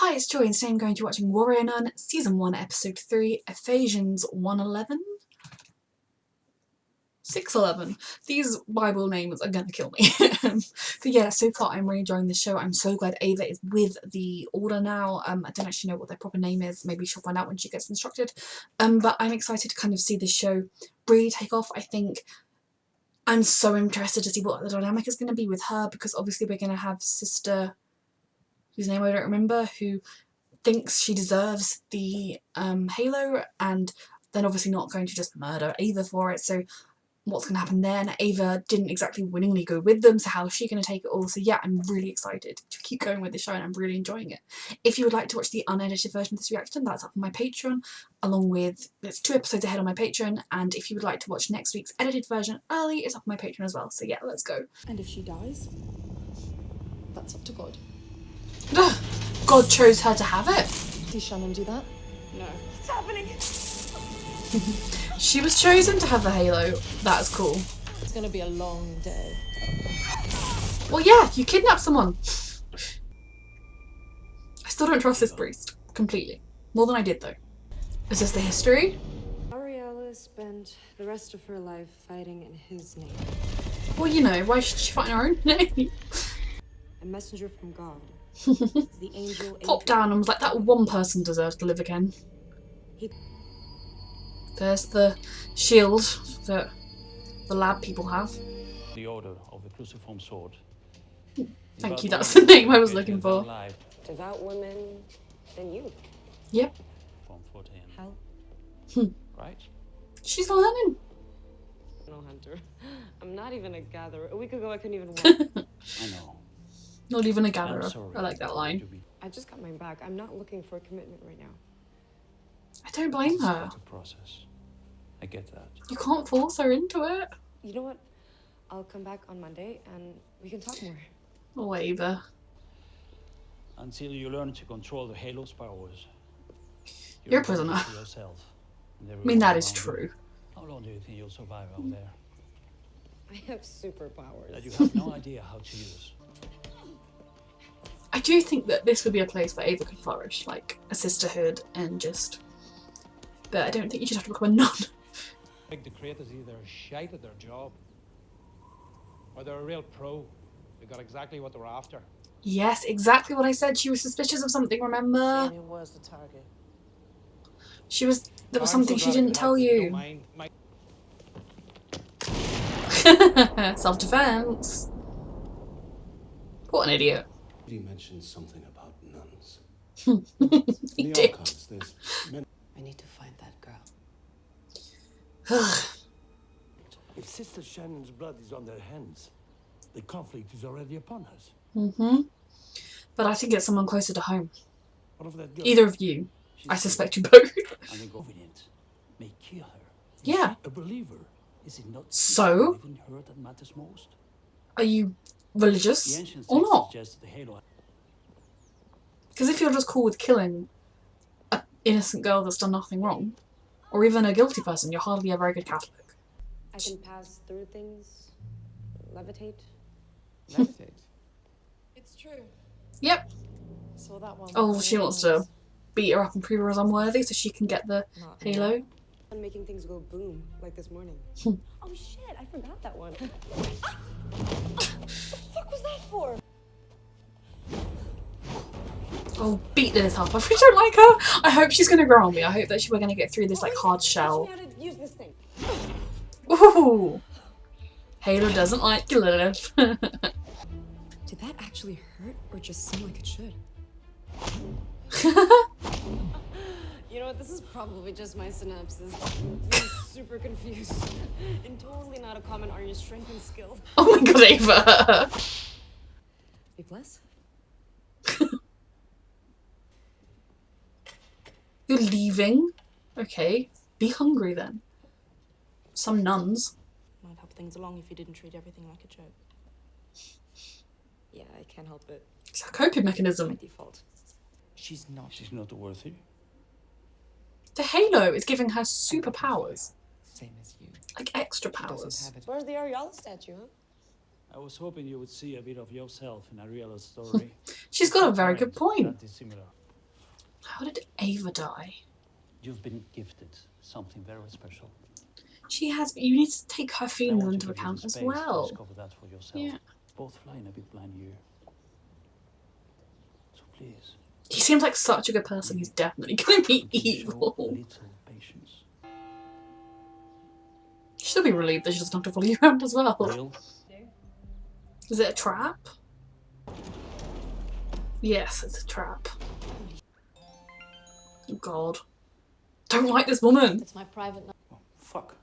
Hi, it's Joy and today I'm going to be watching Warrior Nun, Season 1, Episode 3, Ephesians 1:11? 6:11. These Bible names are gonna kill me. But yeah, so far I'm really enjoying the show. I'm so glad Ava is with the Order now. I don't actually know what their proper name is. Maybe she'll find out when she gets instructed. But I'm excited to kind of see this show really take off. I think I'm so interested to see what the dynamic is going to be with her, because obviously we're going to have Sister, whose name I don't remember, who thinks she deserves the halo, and then obviously not going to just murder Ava for it. So what's going to happen then? Ava didn't exactly willingly go with them, so how is she going to take it all? So yeah, I'm really excited to keep going with the show and I'm really enjoying it. If you would like to watch the unedited version of this reaction, that's up on my Patreon, along with, it's 2 episodes ahead on my Patreon, and if you would like to watch next week's edited version early, it's up on my Patreon as well. So yeah, let's go. And if she dies, that's up to God. God chose her to have it. Did Shannon do that? No. What's happening? She was chosen to have the halo. That's cool. It's gonna be a long day. Well, yeah, you kidnapped someone. I still don't trust this priest completely. More than I did, though. Is this the history? Ariella spent the rest of her life fighting in his name. Well, you know, why should she fight in her own name? A messenger from God. The angel Popped down and was like, that one person deserves to live again. There's the shield that the lab people have. The order of the cruciform sword. Thank you, that's the name I was looking for. Devout women than you. Yep. From 14. Hell. Right? She's learning. No hunter. I'm not even a gatherer. A week ago I couldn't even walk. I know. Not even a I'm gatherer. sorry. I like that line. I just got mine back. I'm not looking for a commitment right now. I don't blame her. It's a process. I get that. You can't force her into it. You know what? I'll come back on Monday and we can talk more. Oh, Ava. Until you learn to control the Halo's powers. You're a prisoner. To yourself and I mean, that is around you. true. How long do you think you'll survive out there? I have superpowers. That you have no idea how to use. I do think that this would be a place where Ava could flourish, like a sisterhood and just... But I don't think you should have to become a nun. I think the creators either shite at their job or they're a real pro. They got exactly what they're after. Yes, exactly what I said. She was suspicious of something, remember? Shannon was the target. She was... There was I'm something so she glad I didn't could tell help you. you. Don't mind. Self-defense. What an idiot. He mentioned something about nuns. He In the did. archives, there's many. I need to find that girl. If Sister Shannon's blood is on their hands, the conflict is already upon us. But I think it's someone closer to home. What of that girl? Either of you. She's I suspect you both. And the government may kill her. Yeah. a believer. Is it not So? even her that matters most? Are you The religious ancient or text not? suggests the Halo. Because if you're just cool with killing an innocent girl that's done nothing wrong, or even a guilty person, you're hardly a very good Catholic. I can pass through things, levitate. Levitate. It's true. Yep. So that one. Oh, she wants to beat her up and prove her as unworthy so she can get the halo. I'm making things go boom, like this morning. Oh shit, I forgot that one. What the fuck was that for? Oh, beat this up. I really don't like her. I hope she's going to grow on me. I hope that we're going to get through this like hard shell. Teach me how to use this thing. Ooh. Halo doesn't like you, Lilith. Did that actually hurt or just seem like it should? You know what, this is probably just my synapses. I'm super confused. And totally not a comment on your strength and skill. Oh my god, Ava. Be blessed. You're leaving? Okay. Be hungry then. Some nuns. Might help things along if you didn't treat everything like a joke. Yeah, I can't help it. It's a coping By mechanism. default. She's not worthy. The halo is giving her superpowers. Same as you. Like extra Doesn't powers. have it. Where's the Ariella statue, huh? I was hoping you would see a bit of yourself in Ariella's story. She's got a very good point. That is similar. How did Ava die? You've been gifted something very special. She has, but you need to take her I feelings want you into to give account the as space to well. discover that for yourself. Yeah. Both flying a bit blind here. So please. He seems like such a good person. He's definitely going to be Can you show evil. a little patience? She'll be relieved that she doesn't have to follow you around as well. Real? Is it a trap? Yes, it's a trap. Oh God. Don't like this woman. It's my private number. Oh, fuck.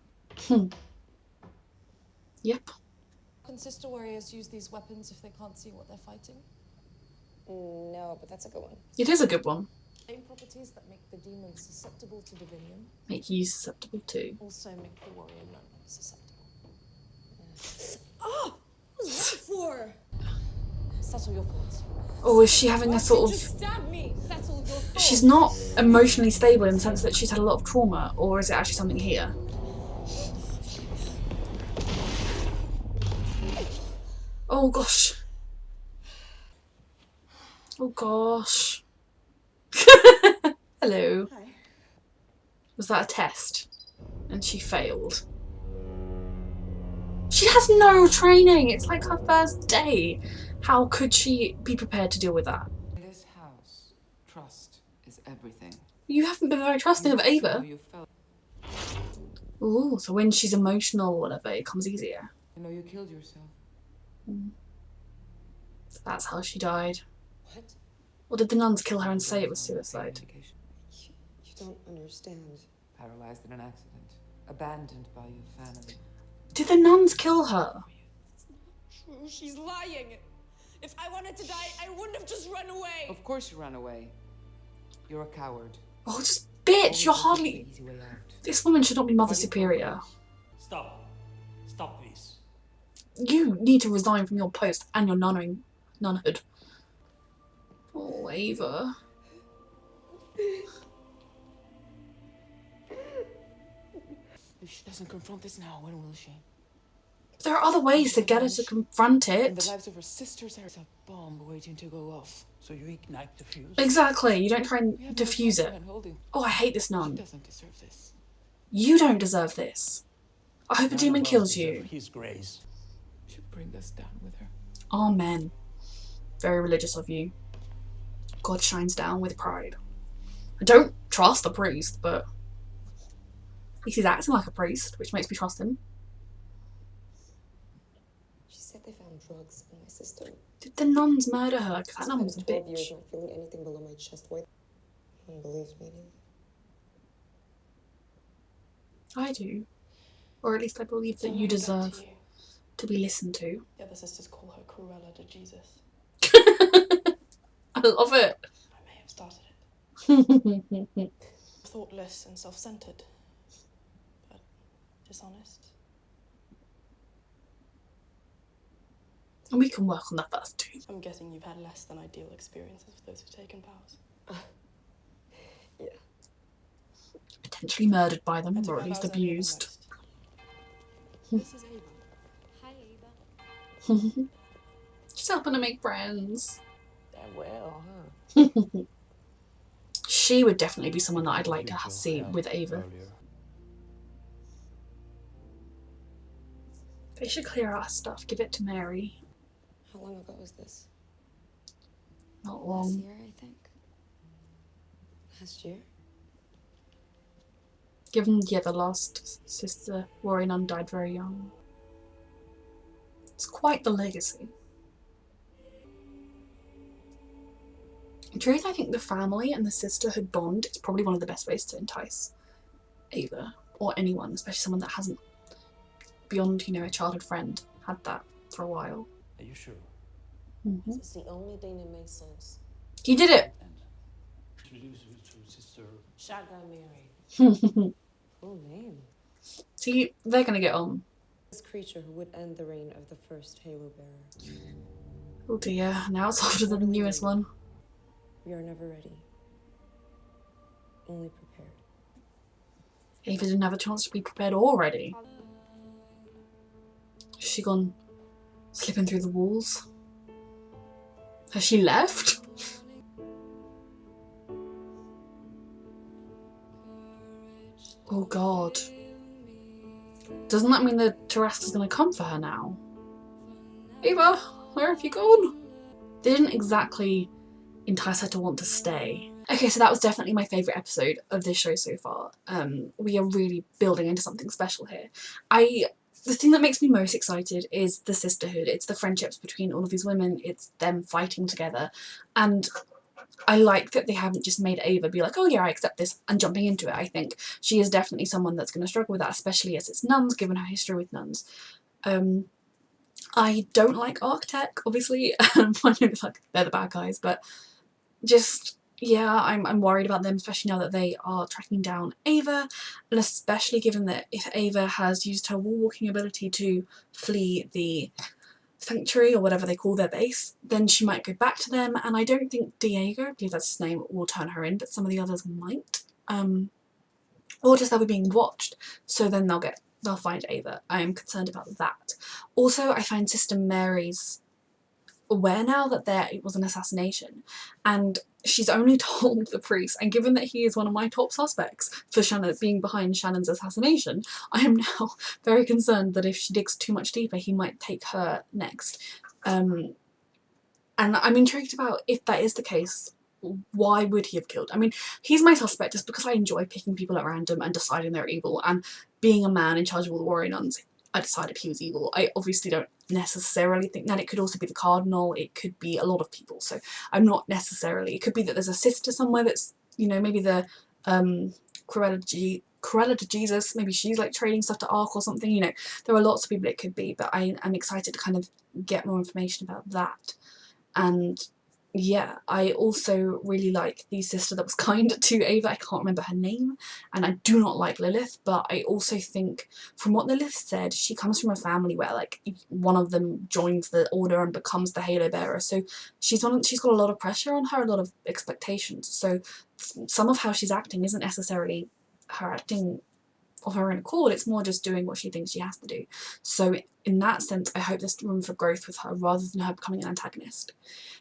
Yep. Can sister warriors use these weapons if they can't see what they're fighting? No, but that's a good one. It is a good one. Same properties that make the demons susceptible to divinium Make you susceptible too. also make the warrior nun susceptible. Oh! What was that for? Settle your thoughts. Or is she having a sort Just of... stab me! Settle your thoughts. She's not emotionally stable in the sense that she's had a lot of trauma, or is it actually something here? Oh gosh. Oh gosh. Hello. Hi. Was that a test? And she failed. She has no training. It's like her first day. How could she be prepared to deal with that? In this house, trust is everything. You haven't been very trusting of How Ava. you felt. Ooh, so when she's emotional or whatever, it comes easier. I know you killed yourself. So that's how she died. What? Or did the nuns kill her and say it was suicide? Medication. You don't understand. Paralyzed in an accident. Abandoned by your family. Did the nuns kill her? True, she's lying. If I wanted to die, I wouldn't have just run away. Of course you ran away. You're a coward. Oh, just bitch, you're Always looking for hardly... the easy way out. This woman should not be Mother Why do you Superior. Stop. Stop, please. You need to resign from your post and your nunhood. Oh, Ava. If she doesn't confront this now, when will she? There are other ways to get her to confront And the it. lives of her sisters are a bomb waiting to go off. So you ignite the fuse? Exactly, you don't try We and have no diffuse time it. to handholding. Oh, I hate this She nun. doesn't deserve this. You don't deserve this. I hope a None demon of us kills deserve you. His grace. She bring us down with her. Amen. Very religious of you. God shines down with pride. I don't trust the priest, but at least he's acting like a priest, which makes me trust him. She said they found drugs in my system. Did the nuns murder her? Because that nun was a Spent 12 years bitch. not feeling anything below my chest. Why? No one believes me anymore. I do. Or at least I believe that you deserve to be listened to. The other sisters call her Cruella de Jesus. I love it. I may have started it. Thoughtless and self-centered, but dishonest. And we can work on that first too. I'm guessing you've had less than ideal experiences with those who've taken powers. Yeah. Potentially murdered by them, I took or my at least vows earlier than abused. most. This is Ava. Hi, Ava. She's helping to make friends. That well, huh? She would definitely be someone that I'd like to You see killed with her Ava. earlier. They should clear out her stuff, give it to Mary. How long ago was this? Not Last long. year, I think. Last year? Given, yeah, the last sister, Warrior Nun, died very young. It's quite the legacy. In truth, I think the family and the sisterhood bond is probably one of the best ways to entice Ava, or anyone, especially someone that hasn't, beyond, you know, a childhood friend, had that for a while. Are you sure? It's the only thing that makes sense. He did it! And introduce you to Sister. Shotgun Mary. See, Full name. they're gonna get on. This creature who would end the reign of the first Halo Bearer. Oh dear, now it's after the newest one. We are never ready. Only prepared. Ava didn't have a chance to be prepared already. Has she gone slipping through the walls? Has she left? Oh god. Doesn't that mean the Tarrasque's gonna come for her now? Ava, where have you gone? They didn't exactly entice her to want to stay. Okay, so that was definitely my favourite episode of this show so far. We are really building into something special here. The thing that makes me most excited is the sisterhood. It's the friendships between all of these women. It's them fighting together. And I like that they haven't just made Ava be like, oh yeah, I accept this, and jumping into it. I think she is definitely someone that's going to struggle with that, especially as it's nuns, given her history with nuns. I don't like Arctech, obviously. I know like they're the bad guys, but just, yeah, I'm worried about them, especially now that they are tracking down Ava, and especially given that if Ava has used her wall-walking ability to flee the sanctuary or whatever they call their base, then she might go back to them, and I don't think Diego, I believe that's his name, will turn her in, but some of the others might. Or just they'll be being watched, so then they'll find Ava. I am concerned about that. Also, I find Sister Mary's aware now that it was an assassination, and she's only told the priest, and given that he is one of my top suspects for being behind Shannon's assassination, I am now very concerned that if she digs too much deeper, he might take her next. And I'm intrigued about, if that is the case, why would he have killed? I mean, he's my suspect just because I enjoy picking people at random and deciding they're evil, and being a man in charge of all the warrior nuns, I decided he was evil. I obviously don't necessarily think that. It could also be the cardinal, it could be a lot of people, so I'm not necessarily, it could be that there's a sister somewhere that's, you know, maybe the Corella to Jesus, maybe she's like trading stuff to Ark or something, you know, there are lots of people it could be, but I'm excited to kind of get more information about that. And yeah, I also really like the sister that was kind to Ava. I can't remember her name, and I do not like Lilith, but I also think from what Lilith said, she comes from a family where like one of them joins the order and becomes the halo bearer, so she's got a lot of pressure on her, a lot of expectations, so some of how she's acting isn't necessarily her acting of her own accord, it's more just doing what she thinks she has to do. So in that sense, I hope there's room for growth with her rather than her becoming an antagonist.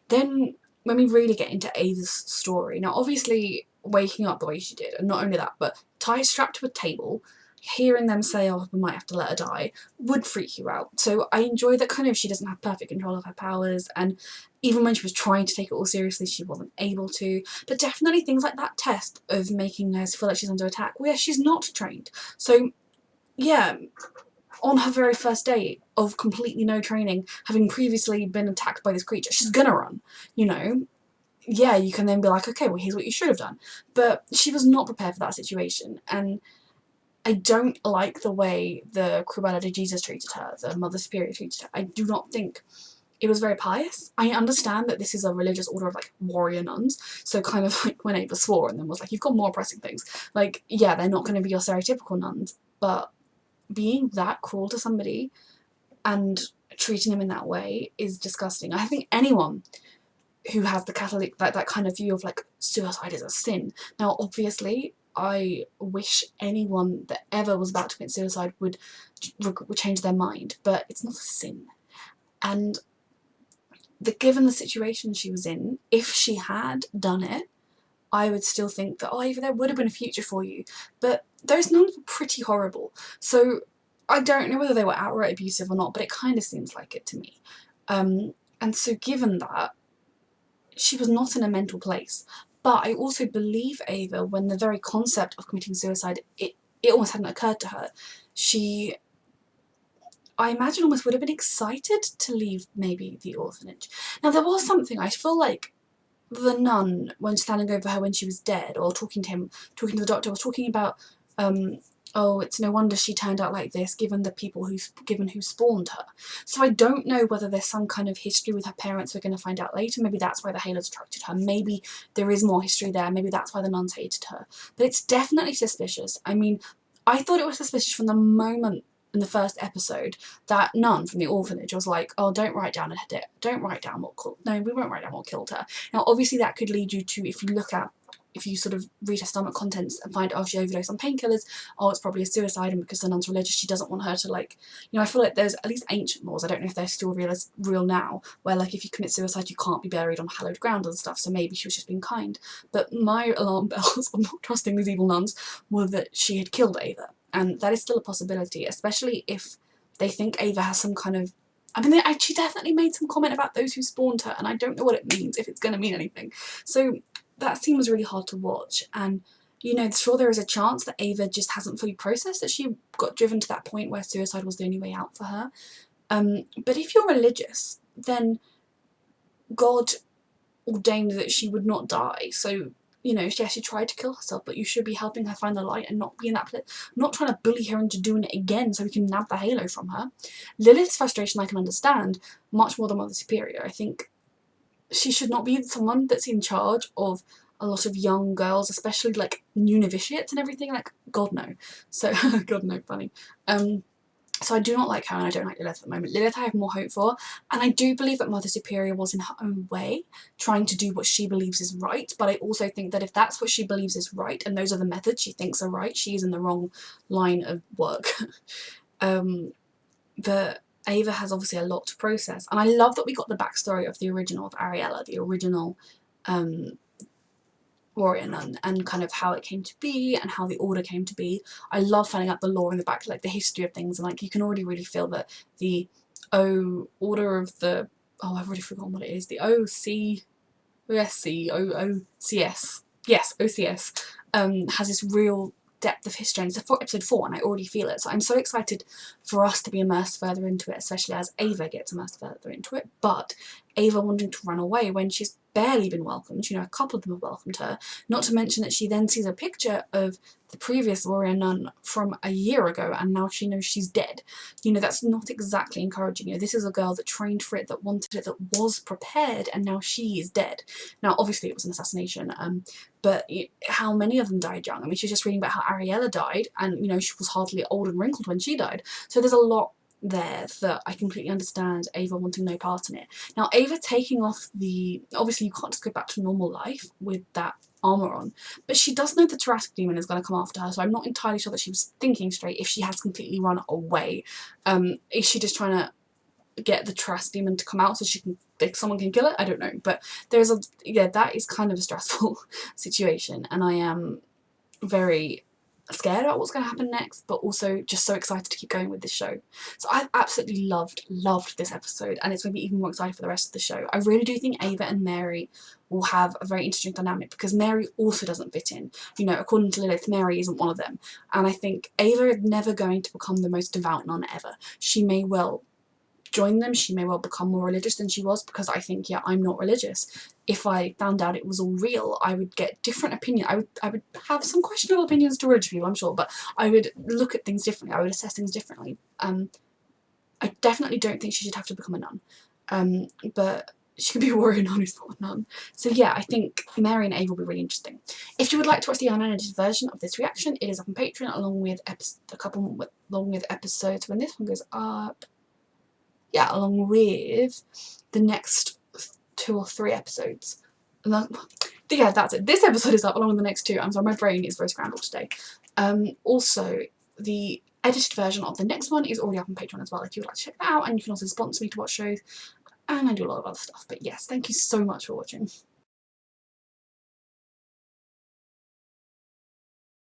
Then when we really get into Ava's story, now obviously waking up the way she did, and not only that, but strapped to a table, hearing them say, oh, we might have to let her die, would freak you out. So I enjoy that kind of she doesn't have perfect control of her powers, and even when she was trying to take it all seriously, she wasn't able to. But definitely things like that test of making her feel like she's under attack, where she's not trained. So yeah, on her very first day of completely no training, having previously been attacked by this creature, she's gonna run, you know. Yeah, you can then be like, okay, well, here's what you should have done. But she was not prepared for that situation, and I don't like the way the Cruella de Jesus treated her, the Mother Superior treated her. I do not think it was very pious. I understand that this is a religious order of like warrior nuns, so kind of like when Ava swore and then was like, you've got more pressing things. Like, yeah, they're not going to be your stereotypical nuns, but being that cruel to somebody and treating them in that way is disgusting. I think anyone who has the Catholic, that kind of view of like suicide is a sin. Now, obviously, I wish anyone that ever was about to commit suicide would change their mind, but it's not a sin. And given the situation she was in, if she had done it, I would still think that, oh, Ava, there would have been a future for you. But those nuns were pretty horrible. So I don't know whether they were outright abusive or not, but it kind of seems like it to me. And so given that, she was not in a mental place. But I also believe Ava when the very concept of committing suicide, it almost hadn't occurred to her. She, I imagine, almost would have been excited to leave maybe the orphanage. Now there was something, I feel like the nun, when standing over her when she was dead, or talking to the doctor, was talking about, oh, it's no wonder she turned out like this, given the people who spawned her. So I don't know whether there's some kind of history with her parents we're going to find out later. Maybe that's why the Halos attracted her. Maybe there is more history there. Maybe that's why the nuns hated her. But it's definitely suspicious. I mean, I thought it was suspicious from the moment in the first episode that nun from the orphanage was like, oh, don't write down we won't write down what killed her. Now obviously that could lead you to, if you look at if you sort of read her stomach contents and find, oh, she overdosed on painkillers, oh, it's probably a suicide, and because the nun's religious, she doesn't want her to, like, you know, I feel like there's at least ancient laws, I don't know if they're still real now, where, like, if you commit suicide, you can't be buried on hallowed ground and stuff, so maybe she was just being kind. But my alarm bells of not trusting these evil nuns were that she had killed Ava, and that is still a possibility, especially if they think Ava has some kind of, I mean, she definitely made some comment about those who spawned her, and I don't know what it means, if it's going to mean anything. So that scene was really hard to watch, and, you know, sure, there is a chance that Ava just hasn't fully processed that she got driven to that point where suicide was the only way out for her. But if you're religious, then God ordained that she would not die, so, you know, yes, she tried to kill herself, but you should be helping her find the light and not be in that place, not trying to bully her into doing it again so we can nab the halo from her. Lilith's frustration I can understand much more than Mother Superior. I think she should not be someone that's in charge of a lot of young girls, especially like new novitiates and everything, like, God no. So, God no, funny. So I do not like her, and I don't like Lilith at the moment. Lilith I have more hope for, and I do believe that Mother Superior was in her own way trying to do what she believes is right, but I also think that if that's what she believes is right, and those are the methods she thinks are right, she is in the wrong line of work. But Ava has obviously a lot to process, and I love that we got the backstory of the original, of Ariella, the original Warrior Nun, and kind of how it came to be and how the order came to be. I love finding out the lore in the back, like the history of things, and like you can already really feel that the order of the, oh, I've already forgotten what it is, the OCS, yes, OCS, has this real depth of history, and it's episode 4 and I already feel it, so I'm so excited for us to be immersed further into it, especially as Ava gets immersed further into it. But Ava wanting to run away when she's barely been welcomed, you know, a couple of them have welcomed her, not to mention that she then sees a picture of the previous Warrior Nun from a year ago and now she knows she's dead. You know, that's not exactly encouraging. You know, this is a girl that trained for it, that wanted it, that was prepared, and now she is dead. Now obviously it was an assassination, but how many of them died young? I mean, she was just reading about how Ariella died, and, you know, she was hardly old and wrinkled when she died. So there's a lot there that I completely understand Ava wanting no part in it. Now, Ava taking off the, obviously you can't just go back to normal life with that armour on, but she does know the Jurassic demon is going to come after her, so I'm not entirely sure that she was thinking straight if she has completely run away. Is she just trying to get the Jurassic demon to come out so she can, like, someone can kill it? I don't know, but there's a, yeah, that is kind of a stressful situation, and I am very scared about what's going to happen next, but also just so excited to keep going with this show. So I've absolutely loved this episode, and it's going to be even more excited for the rest of the show. I really do think Ava and Mary will have a very interesting dynamic, because Mary also doesn't fit in. You know, according to Lilith, Mary isn't one of them, and I think Ava is never going to become the most devout nun ever. She may well join them, she may well become more religious than she was, because I think, yeah, I'm not religious. If I found out it was all real, I would get different opinions. I would have some questionable opinions to religious people, I'm sure, but I would look at things differently, I would assess things differently. I definitely don't think she should have to become a nun, but she could be a warrior nun who's not a nun. So yeah, I think Mary and Ava will be really interesting. If you would like to watch the unedited version of this reaction, it is up on Patreon, along with episodes when this one goes up. Yeah, along with the next 2 or 3 episodes. And then, yeah, that's it. This episode is up along with the next 2. I'm sorry, my brain is very scrambled today. Also, the edited version of the next one is already up on Patreon as well, if you would like to check that out, and you can also sponsor me to watch shows, and I do a lot of other stuff. But yes, thank you so much for watching.